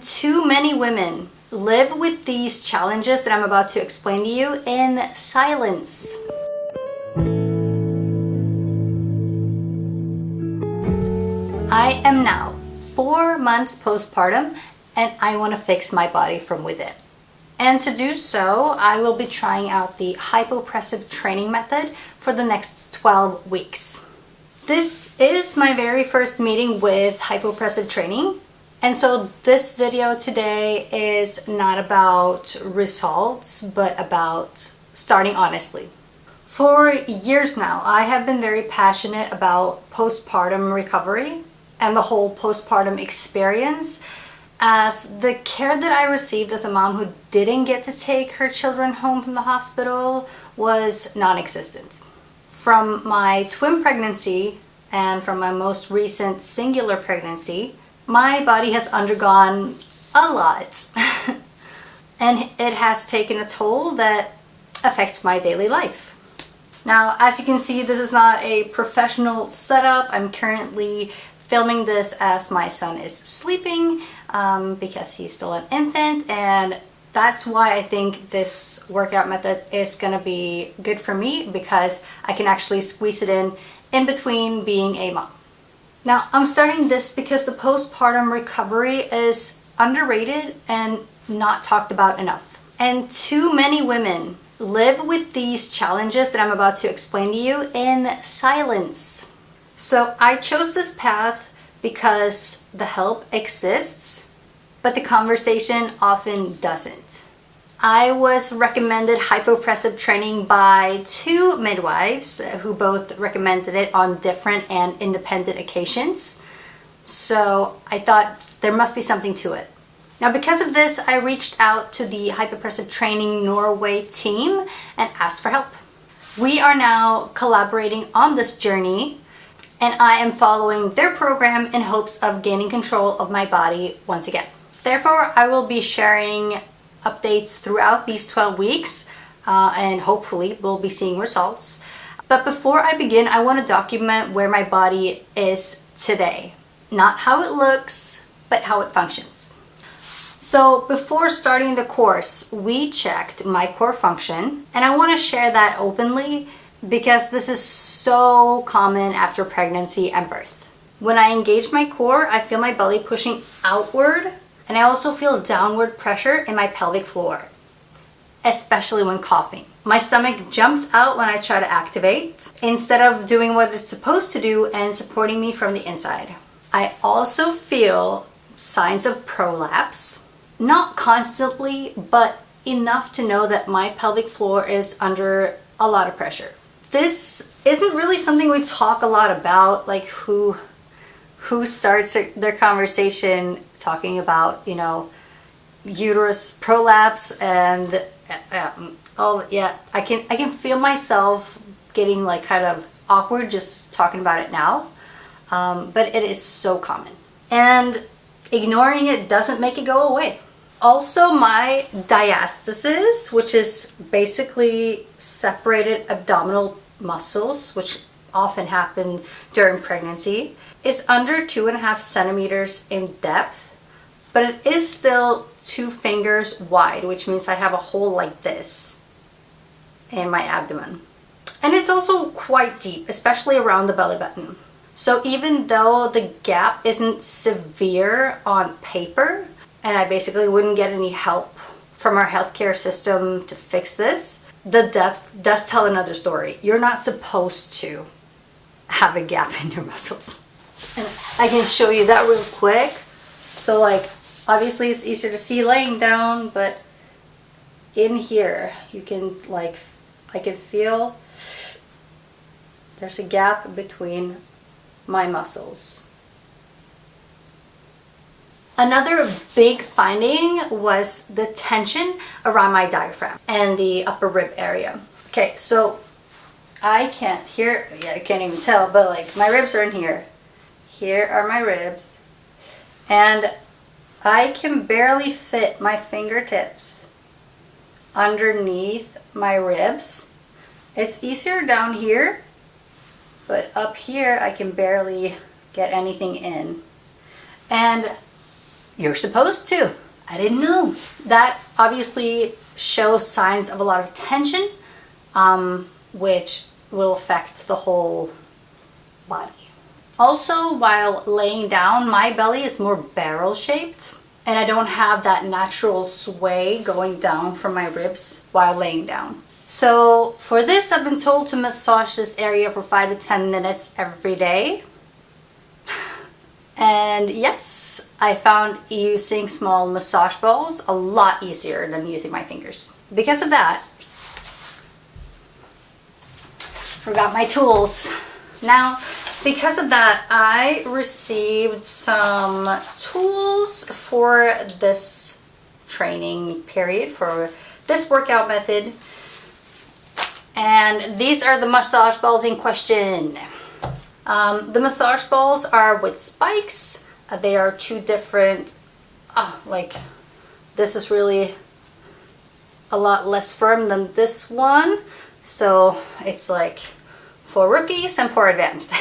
Too many women live with these challenges that I'm about to explain to you in silence. I am now 4 months postpartum and I want to fix my body from within. And to do so, I will be trying out the hypopressive training method for the next 12 weeks. This is my very first meeting with hypopressive training. And so this video today is not about results, but about starting honestly. For years now, I have been very passionate about postpartum recovery and the whole postpartum experience, as the care that I received as a mom who didn't get to take her children home from the hospital was non-existent. From my twin pregnancy and from my most recent singular pregnancy, my body has undergone a lot and it has taken a toll that affects my daily life. Now, as you can see, this is not a professional setup. I'm currently filming this as my son is sleeping because he's still an infant, and that's why I think this workout method is gonna be good for me, because I can actually squeeze it in between being a mom. Now, I'm starting this because the postpartum recovery is underrated and not talked about enough. And too many women live with these challenges that I'm about to explain to you in silence. So I chose this path because the help exists, but the conversation often doesn't. I was recommended hypopressive training by 2 midwives who both recommended it on different and independent occasions. So I thought there must be something to it. Now, because of this, I reached out to the hypopressive training Norway team and asked for help. We are now collaborating on this journey, and I am following their program in hopes of gaining control of my body once again. Therefore, I will be sharing updates throughout these 12 weeks and hopefully we'll be seeing results. But before I begin, I want to document where my body is today. Not how it looks, but how it functions. So before starting the course, we checked my core function, and I want to share that openly because this is so common after pregnancy and birth. When I engage my core, I feel my belly pushing outward, and I also feel downward pressure in my pelvic floor, especially when coughing. My stomach jumps out when I try to activate, instead of doing what it's supposed to do and supporting me from the inside. I also feel signs of prolapse, not constantly, but enough to know that my pelvic floor is under a lot of pressure. This isn't really something we talk a lot about, like who starts their conversation talking about, you know, uterus prolapse and I can feel myself getting like kind of awkward just talking about it now, but it is so common, and ignoring it doesn't make it go away. Also, my diastasis, which is basically separated abdominal muscles, which often happen during pregnancy, is under 2.5 centimeters in depth, but it is still 2 fingers wide, which means I have a hole like this in my abdomen. And it's also quite deep, especially around the belly button. So even though the gap isn't severe on paper, and I basically wouldn't get any help from our healthcare system to fix this, the depth does tell another story. You're not supposed to have a gap in your muscles. And I can show you that real quick. So like, obviously it's easier to see laying down, but in here you can I can feel there's a gap between my muscles. Another big finding was the tension around my diaphragm and the upper rib area. Okay, so I can't even tell, but like my ribs are in here. Here are my ribs, and I can barely fit my fingertips underneath my ribs. It's easier down here, but up here I can barely get anything in. And You're supposed to. I didn't know. That obviously shows signs of a lot of tension, which will affect the whole body. Also, while laying down, my belly is more barrel shaped and I don't have that natural sway going down from my ribs while laying down. So for this, I've been told to massage this area for 5 to 10 minutes every day. And yes, I found using small massage balls a lot easier than using my fingers. Because of that, forgot my tools. Now, because of that, I received some tools for this training period, for this workout method. And these are the massage balls in question. The massage balls are with spikes. They are two different, like this is really a lot less firm than this one. So it's like for rookies and for advanced.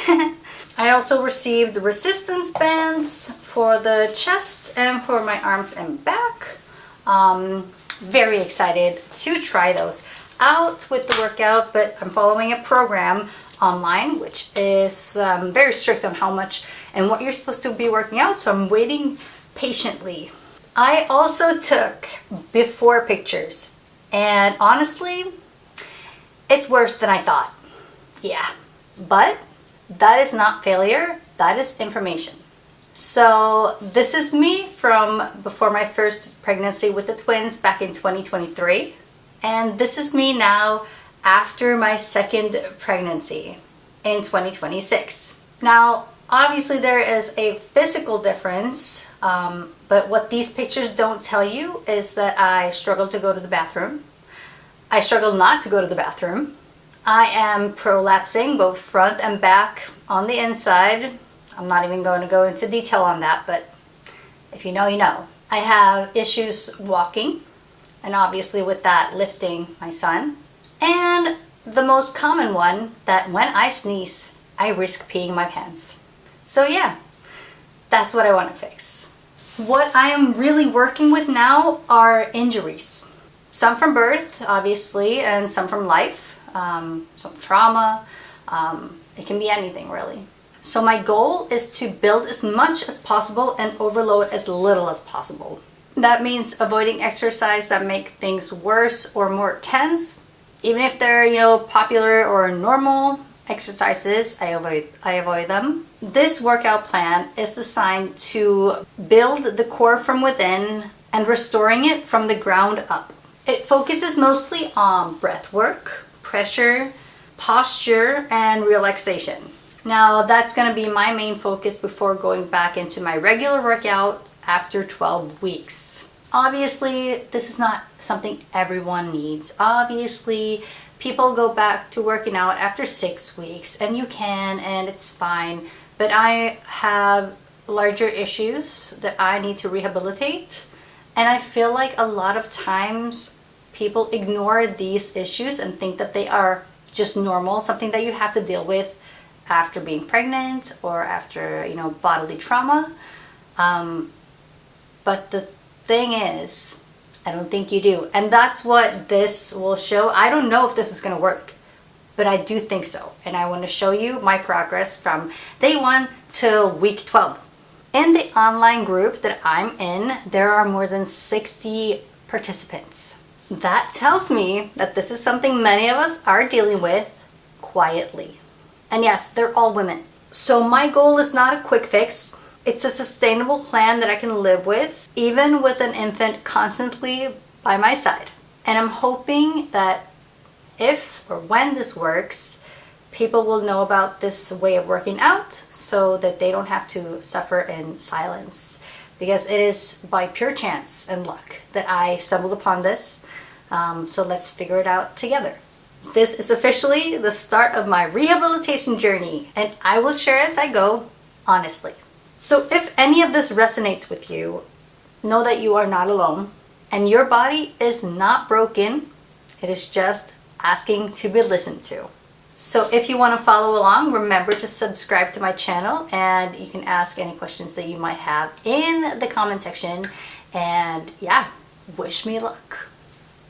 I also received resistance bands for the chest and for my arms and back. Very excited to try those out with the workout, but I'm following a program online which is very strict on how much and what you're supposed to be working out, so I'm waiting patiently. I also took before pictures, and honestly, it's worse than I thought. Yeah, but that is not failure, that is information. So this is me from before my first pregnancy with the twins back in 2023. And this is me now after my second pregnancy in 2026. Now, obviously there is a physical difference, but what these pictures don't tell you is that I struggle to go to the bathroom. I struggle not to go to the bathroom. I am prolapsing both front and back on the inside. I'm not even going to go into detail on that, but if you know, you know. I have issues walking, and obviously with that, lifting my son. And the most common one, that when I sneeze, I risk peeing my pants. So yeah, that's what I want to fix. What I am really working with now are injuries. Some from birth, obviously, and some from life. Some trauma. It can be anything, really. So my goal is to build as much as possible and overload as little as possible. That means avoiding exercise that make things worse or more tense. Even if they're, popular or normal exercises, I avoid them. This workout plan is designed to build the core from within and restoring it from the ground up. It focuses mostly on breath work, pressure, posture, and relaxation. Now that's going to be my main focus before going back into my regular workout after 12 weeks. Obviously, this is not something everyone needs. Obviously, people go back to working out after 6 weeks, and you can, and it's fine. But I have larger issues that I need to rehabilitate, and I feel like a lot of times people ignore these issues and think that they are just normal, something that you have to deal with after being pregnant or after, bodily trauma. But the thing is, I don't think you do. And that's what this will show. I don't know if this is going to work, but I do think so. And I want to show you my progress from day 1 till week 12. In the online group that I'm in, there are more than 60 participants. That tells me that this is something many of us are dealing with quietly. And yes, they're all women. So my goal is not a quick fix. It's a sustainable plan that I can live with, even with an infant constantly by my side. And I'm hoping that if or when this works, people will know about this way of working out so that they don't have to suffer in silence. Because it is by pure chance and luck that I stumbled upon this. So let's figure it out together. This is officially the start of my rehabilitation journey, and I will share as I go, honestly. So if any of this resonates with you, know that you are not alone, and your body is not broken. It is just asking to be listened to. So if you want to follow along, remember to subscribe to my channel, and you can ask any questions that you might have in the comment section. And yeah, wish me luck.